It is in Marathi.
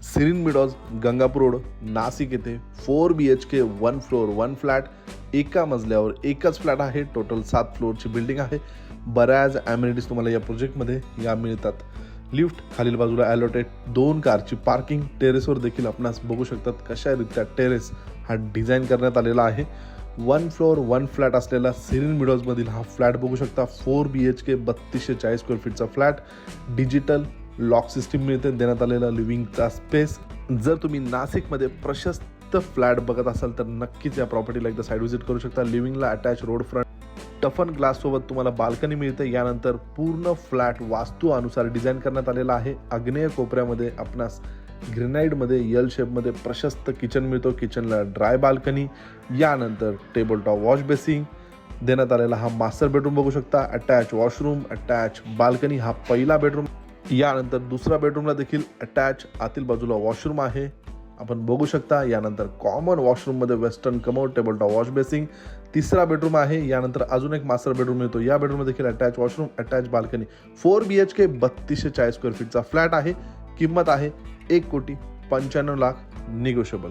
सिरीन मिडॉज, गंगापूर रोड, नाशिक येथे 4 BHK 1 फ्लोअर 1 फ्लॅट, एका मजल्यावर एकच फ्लॅट आहे. टोटल 7 फ्लोअरची बिल्डिंग आहे. बऱ्याच ॲम्युनिटीज तुम्हाला या प्रोजेक्टमध्ये या मिळतात. लिफ्ट, खालील बाजूला ॲलोटेड 2 कारची पार्किंग, टेरेसवर देखील आपणास बघू शकतात कशारित्या टेरेस हा डिझाईन करण्यात आलेला आहे. 1 फ्लोअर 1 फ्लॅट असलेला सिरीन मिडॉजमधील हा फ्लॅट बघू शकता. 4 BHK 3240 स्क्वेअर फीटचा फ्लॅट, डिजिटल लॉक सिस्टीम मिळते, देण्यात आलेला लिव्हिंगचा स्पेस. जर तुम्ही नाशिकमध्ये प्रशस्त फ्लॅट बघत असाल तर नक्कीच या प्रॉपर्टीला एकदा साईड व्हिजिट करू शकता. लिव्हिंगला अटॅच रोड फ्रंट, टफन ग्लास सोबत तुम्हाला बाल्कनी मिळते. यानंतर पूर्ण फ्लॅट वास्तू अनुसार डिझाईन करण्यात आलेला आहे. आग्नेय कोपऱ्यामध्ये आपणास ग्रेनाइटमध्ये एल शेपमध्ये प्रशस्त किचन मिळतो. किचनला ड्राय बाल्कनी, यानंतर टेबल टॉप वॉश बेसिंग देण्यात आलेला हा मास्टर बेडरूम बघू शकता. अटॅच वॉशरूम, अटॅच बाल्कनी हा पहिला बेडरूम. यानंतर दुसऱ्या बेडरूमला देखील अटॅच आतील बाजूला वॉशरूम आहे, आपण बघू शकता. यानंतर कॉमन वॉशरूममध्ये western commode, table top wash basin तिसरा बेडरूम आहे. यानंतर अजून एक मास्टर बेडरूम येतो. या बेडरूममध्ये देखील attach washroom, attach balcony. 4 BHK 3240 square फीटचा फ्लॅट आहे. किंमत आहे 1,95,00,000 निगोशिएबल.